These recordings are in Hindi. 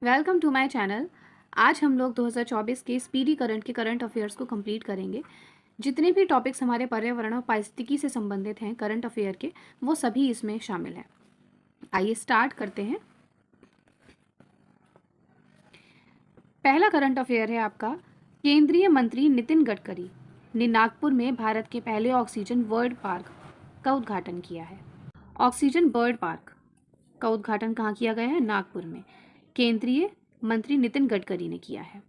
Welcome to my channel. आज हम लोग 2024 के स्पीडी करंट के करंट अफेयर्स को कंप्लीट करेंगे। जितने भी टॉपिक्स हमारे पर्यावरण और पारिस्थितिकी से संबंधित हैं करंट अफेयर के, वो सभी इसमें शामिल हैं। आइए स्टार्ट करते हैं। पहला करंट अफेयर है आपका, केंद्रीय मंत्री नितिन गडकरी ने नागपुर में भारत के पहले ऑक्सीजन बर्ड पार्क का उद्घाटन किया है। ऑक्सीजन बर्ड पार्क का उद्घाटन कहाँ किया गया है? नागपुर में। केंद्रीय मंत्री नितिन गडकरी ने किया है।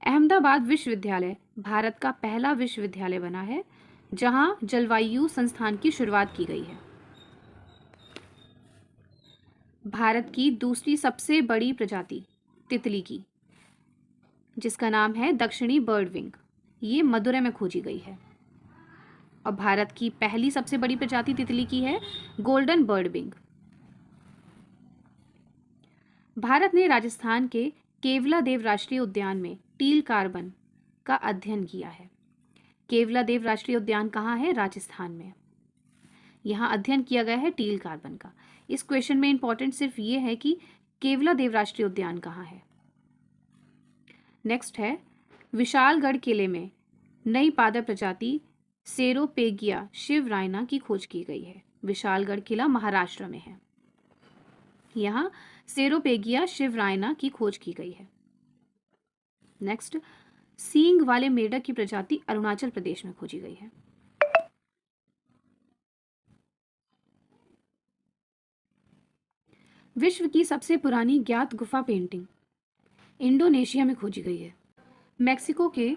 अहमदाबाद विश्वविद्यालय भारत का पहला विश्वविद्यालय बना है जहां जलवायु संस्थान की शुरुआत की गई है। भारत की दूसरी सबसे बड़ी प्रजाति तितली की, जिसका नाम है दक्षिणी बर्डविंग, ये मदुरै में खोजी गई है। और भारत की पहली सबसे बड़ी प्रजाति तितली की है गोल्डन बर्डविंग। भारत ने राजस्थान के केवलादेव राष्ट्रीय उद्यान में टील कार्बन का अध्ययन किया है। केवलादेव राष्ट्रीय उद्यान कहाँ है? राजस्थान में। यहाँ अध्ययन किया गया है टील कार्बन का। इस क्वेश्चन में इंपॉर्टेंट सिर्फ ये है कि केवलादेव राष्ट्रीय उद्यान कहाँ है। नेक्स्ट है, विशालगढ़ किले में नई पादप प्रजाति सेरोपेगिया शिवरायना की खोज की गई है। विशालगढ़ किला महाराष्ट्र में है। यहाँ सेरोपेगिया शिवरायना की खोज की गई है। नेक्स्ट, सींग वाले मेढक की प्रजाति अरुणाचल प्रदेश में खोजी गई है। विश्व की सबसे पुरानी ज्ञात गुफा पेंटिंग इंडोनेशिया में खोजी गई है। मेक्सिको के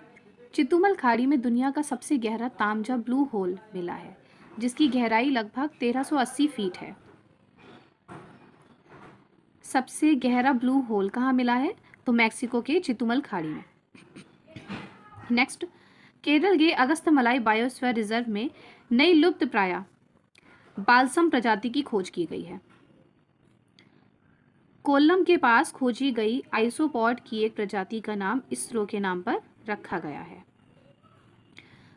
चितुमल खाड़ी में दुनिया का सबसे गहरा तामझा ब्लू होल मिला है, जिसकी गहराई लगभग 1380 फीट है। सबसे गहरा ब्लू होल कहाँ मिला है? तो मैक्सिको के चितुमल खाड़ी में। नेक्स्ट, केरल के अगस्तमलाई बायोस्फीयर रिजर्व में नई लुप्त प्राय बालसम प्रजाति की खोज की गई है। कोल्लम के पास खोजी गई आइसोपॉड की एक प्रजाति का नाम इसरो के नाम पर रखा गया है।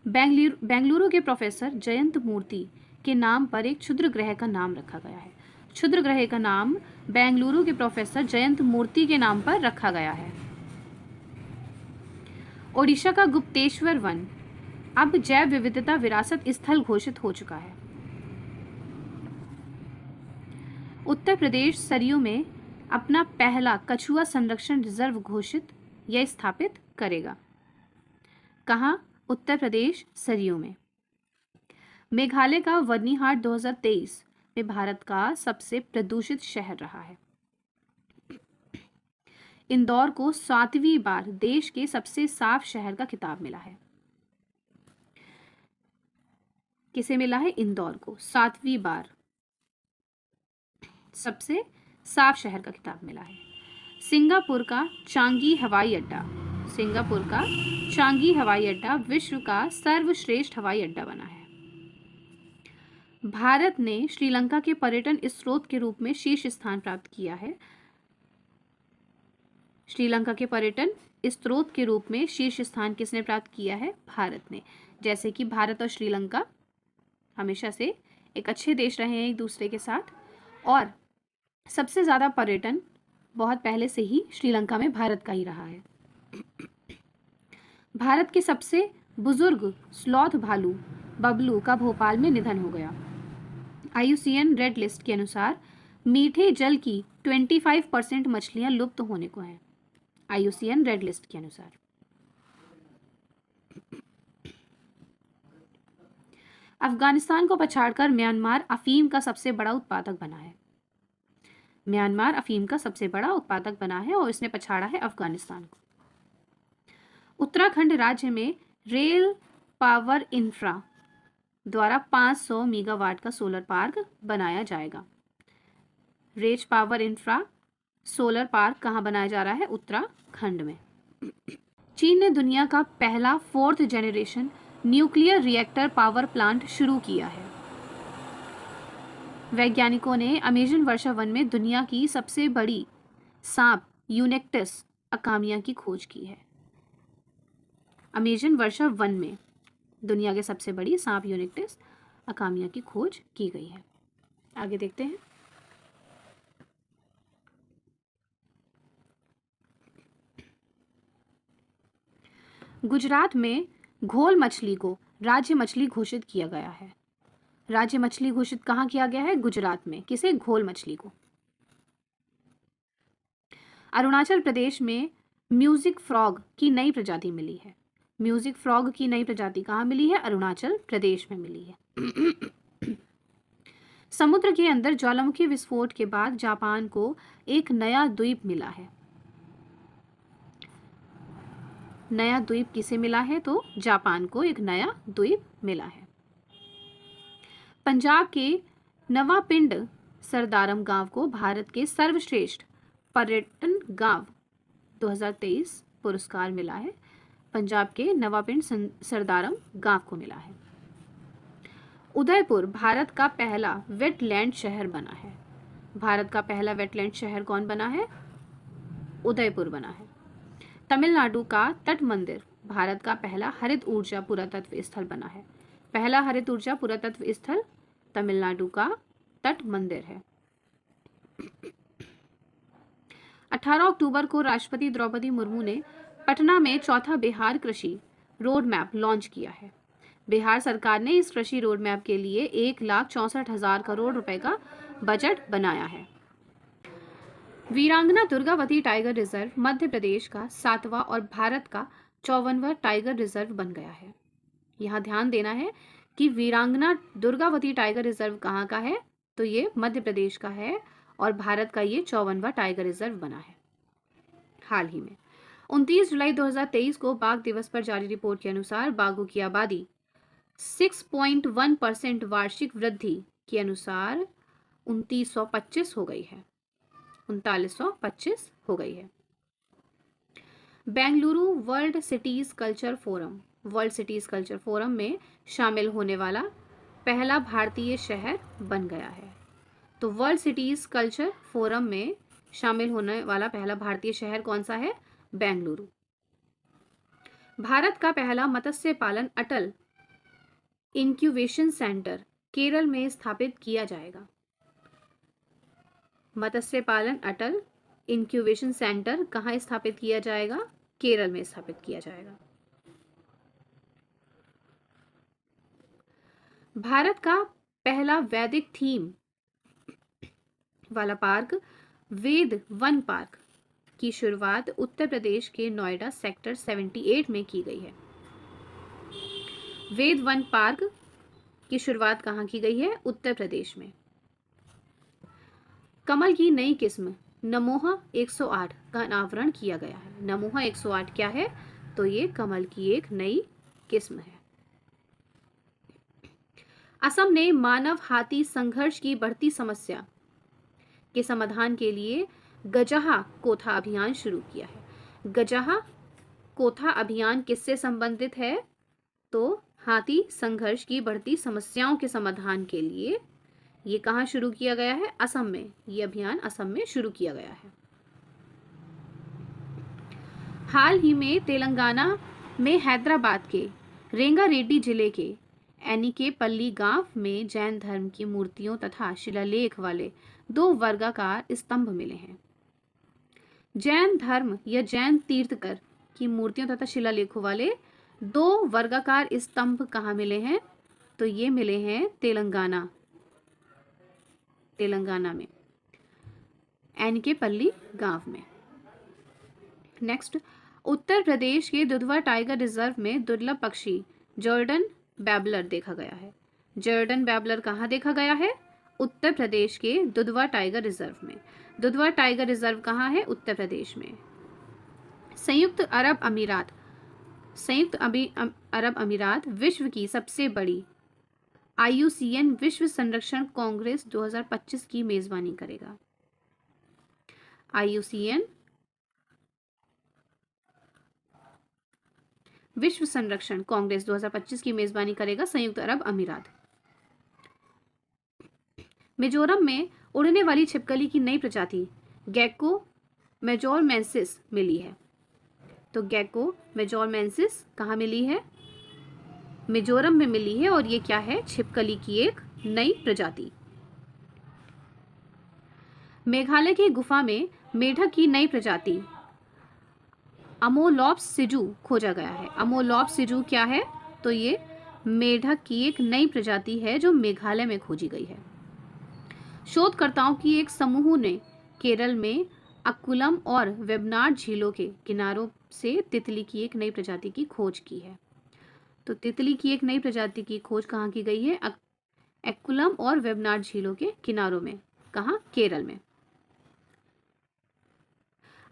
बेंगलुरु के प्रोफेसर जयंत मूर्ति के नाम पर एक क्षुद्र ग्रह का नाम रखा गया है। क्षुद्र ग्रह का नाम बेंगलुरु के प्रोफेसर जयंत मूर्ति के नाम पर रखा गया है। ओडिशा का गुप्तेश्वर वन अब जैव विविधता विरासत स्थल घोषित हो चुका है। उत्तर प्रदेश सरयू में अपना पहला कछुआ संरक्षण रिजर्व घोषित या स्थापित करेगा। कहाँ? उत्तर प्रदेश सरयू में। मेघालय का वर्नीहाट 2023 में भारत का सबसे प्रदूषित शहर रहा है। इंदौर को 7वीं बार देश के सबसे साफ शहर का खिताब मिला है। किसे मिला है? इंदौर को 7वीं बार सबसे साफ शहर का खिताब मिला है। सिंगापुर का चांगी हवाई अड्डा विश्व का सर्वश्रेष्ठ हवाई अड्डा बना है। भारत ने श्रीलंका के पर्यटन स्रोत के रूप में शीर्ष स्थान प्राप्त किया है। श्रीलंका के पर्यटन स्रोत के रूप में शीर्ष स्थान किसने प्राप्त किया है? भारत ने। जैसे कि भारत और श्रीलंका हमेशा से एक अच्छे देश रहे हैं एक दूसरे के साथ, और सबसे ज़्यादा पर्यटन बहुत पहले से ही श्रीलंका में भारत का ही रहा है। भारत के सबसे बुजुर्ग स्लॉथ भालू बबलू का भोपाल में निधन हो गया। IUCN रेड लिस्ट के अनुसार मीठे जल की 25% मछलियां लुप्त होने को हैं। IUCN रेड लिस्ट के अनुसार। अफगानिस्तान को पछाड़कर म्यांमार अफीम का सबसे बड़ा उत्पादक बना है। म्यांमार अफीम का सबसे बड़ा उत्पादक बना है और इसने पछाड़ा है अफगानिस्तान को। उत्तराखंड राज्य में रेल पावर इंफ्रा द्वारा 500 मेगावाट का सोलर पार्क बनाया जाएगा। Rail power infra solar park कहाँ बनाया जा रहा है? उत्तराखंड में। चीन ने दुनिया का पहला 4th generation nuclear reactor power plant शुरू किया है। वैज्ञानिकों ने अमेजन वर्षा वन में दुनिया की सबसे बड़ी सांप यूनेक्टिस अकामिया की खोज की है। अमेजन वर्षा वन में दुनिया के सबसे बड़ी सांप यूनेक्टिस अकामिया की खोज की गई है। आगे देखते हैं। गुजरात में घोल मछली को राज्य मछली घोषित किया गया है। राज्य मछली घोषित कहाँ किया गया है? गुजरात में। किसे? घोल मछली को। अरुणाचल प्रदेश में म्यूजिक फ्रॉग की नई प्रजाति मिली है। म्यूजिक फ्रॉग की नई प्रजाति कहाँ मिली है? अरुणाचल प्रदेश में मिली है। समुद्र के अंदर ज्वालामुखी विस्फोट के बाद जापान को एक नया द्वीप मिला है। नया द्वीप किसे मिला है? तो जापान को एक नया द्वीप मिला है। पंजाब के नवापिंड सरदारम गांव को भारत के सर्वश्रेष्ठ पर्यटन गांव 2023 पुरस्कार मिला है। पंजाब के नवापिंड सरदारम गांव को मिला है। उदयपुर भारत का पहला वेटलैंड शहर बना है। भारत का पहला वेटलैंड शहर कौन बना है? उदयपुर बना है। तमिलनाडु का तट मंदिर भारत का पहला हरित ऊर्जा पुरातत्व स्थल बना है। पहला हरित ऊर्जा पुरातत्व स्थल तमिलनाडु का तट मंदिर है। 18 अक्टूबर को राष्ट्रपति द्रौपदी मुर्मू ने पटना में चौथा बिहार कृषि रोड मैप लॉन्च किया है। बिहार सरकार ने इस कृषि रोड मैप के लिए 1,64,000 करोड़ रुपए का बजट बनाया है। वीरांगना दुर्गावती टाइगर रिजर्व मध्य प्रदेश का 7वां और भारत का 54वां टाइगर रिजर्व बन गया है। यहाँ ध्यान देना है कि वीरांगना दुर्गावती टाइगर रिजर्व कहाँ का है? तो ये मध्य प्रदेश का है और भारत का ये 54वां टाइगर रिजर्व बना है हाल ही में। 29 जुलाई 2023 को बाघ दिवस पर जारी रिपोर्ट के अनुसार बाघों की आबादी 6.1% वार्षिक वृद्धि के अनुसार 3925 हो गई है। 3925 हो गई है। Bengaluru world cities culture forum में शामिल होने वाला पहला भारतीय शहर बन गया है। तो वर्ल्ड सिटीज कल्चर फोरम में शामिल होने वाला पहला भारतीय शहर कौन सा है? बेंगलुरु। भारत का पहला मत्स्य पालन अटल इंक्यूबेशन सेंटर केरल में स्थापित किया जाएगा। मत्स्य पालन अटल इंक्यूबेशन सेंटर कहाँ स्थापित किया जाएगा? केरल में स्थापित किया जाएगा। भारत का पहला वैदिक थीम वाला पार्क वेद वन पार्क की शुरुआत उत्तर प्रदेश के नोएडा सेक्टर 78 में की गई है। वेद वन पार्क की शुरुआत कहाँ की गई है? उत्तर प्रदेश में। कमल की नई किस्म नमोहा 108 का अनावरण किया गया है। नमोहा 108 क्या है? तो ये कमल की एक नई किस्म है। असम ने मानव हाथी संघर्ष की बढ़ती समस्या के समाधान के लिए गजाहा कोथा अभियान शुरू किया है। गजाहा कोथा अभियान किससे संबंधित है? तो हाथी संघर्ष की बढ़ती समस्याओं के समाधान के लिए ये कहाँ शुरू किया गया है? असम में। ये अभियान असम में शुरू किया गया है। हाल ही में तेलंगाना में हैदराबाद के रेंगारेड्डी जिले के एनिकेपल्ली गांव में जैन धर्म की मूर्तियों तथा शिलालेख वाले 2 वर्गाकार स्तंभ मिले हैं। जैन धर्म या जैन तीर्थकर की मूर्तियों तथा शिलालेखों वाले 2 वर्गाकार स्तंभ कहाँ मिले हैं? तो ये मिले हैं तेलंगाना में एनिकेपल्ली गांव में। नेक्स्ट, उत्तर प्रदेश के दुधवा टाइगर रिजर्व में दुर्लभ पक्षी जॉर्डन बैबलर देखा गया है। जॉर्डन बैबलर कहाँ देखा गया है? उत्तर प्रदेश के दुधवा टाइगर रिजर्व में। दुधवा टाइगर रिजर्व कहाँ है? उत्तर प्रदेश में। संयुक्त अरब अमीरात विश्व की सबसे बड़ी IUCN विश्व संरक्षण कांग्रेस 2025 की मेजबानी करेगा। IUCN विश्व संरक्षण कांग्रेस 2025 की मेजबानी करेगा संयुक्त अरब अमीरात। मिजोरम में उड़ने वाली छिपकली की नई प्रजाति गेको मेजोरमेंसिस मिली है। तो गेको मेजोरमेंसिस कहाँ मिली है? मिजोरम में मिली है और ये क्या है? छिपकली की एक नई प्रजाति। मेघालय की गुफा में मेढक की नई प्रजाति अमोलॉप्स सिजू खोजा गया है। अमोलॉप्स सिजू क्या है? तो ये मेढक की एक नई प्रजाति है जो मेघालय में खोजी गई है। शोधकर्ताओं की एक समूह ने केरल में अक्कुलम और वेबनाड झीलों के किनारों से तितली की एक नई प्रजाति की खोज की है। तो तितली की एक नई प्रजाति की खोज कहाँ की गई है? एक्कुलम और वेबनाड झीलों के किनारों में। कहाँ? केरल में।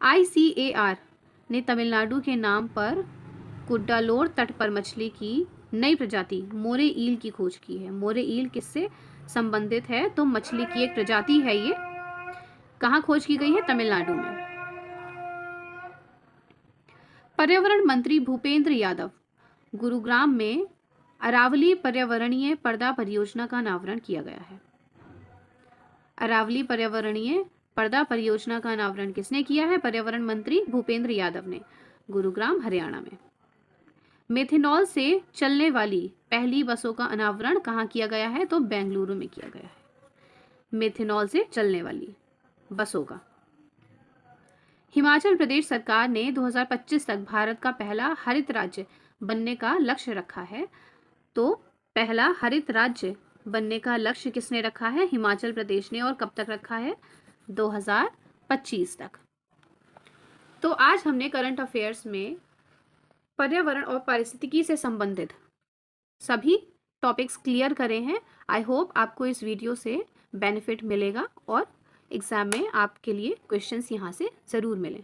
ICAR ने तमिलनाडु के नाम पर कुड्डालोर तट पर मछली की नई प्रजाति मोरे ईल की खोज की है। मोरे ईल किससे संबंधित है? तो मछली की एक प्रजाति है ये। कहाँ खोज की गई है? तमिलनाडु में। पर्यावरण मंत्री भूपेंद्र यादव गुरुग्राम में अरावली पर्यावरणीय पर्दा परियोजना का अनावरण किया गया है। अरावली पर्यावरणीय पर्दा परियोजना का अनावरण किसने किया है? पर्यावरण मंत्री भूपेंद्र यादव ने, गुरुग्राम हरियाणा में। मेथेनॉल से चलने वाली पहली बसों का अनावरण कहाँ किया गया है? तो बेंगलुरु में किया गया है। मेथेनॉल से चलने वाली बसों का। हिमाचल प्रदेश सरकार ने 2025 तक भारत का पहला हरित राज्य बनने का लक्ष्य रखा है। तो पहला हरित राज्य बनने का लक्ष्य किसने रखा है? हिमाचल प्रदेश ने। और कब तक रखा है? 2025 तक। तो आज हमने करंट अफेयर्स में पर्यावरण और पारिस्थितिकी से संबंधित सभी टॉपिक्स क्लियर करे हैं। आई होप आपको इस वीडियो से बेनिफिट मिलेगा और एग्जाम में आपके लिए क्वेश्चंस यहाँ से ज़रूर मिलें।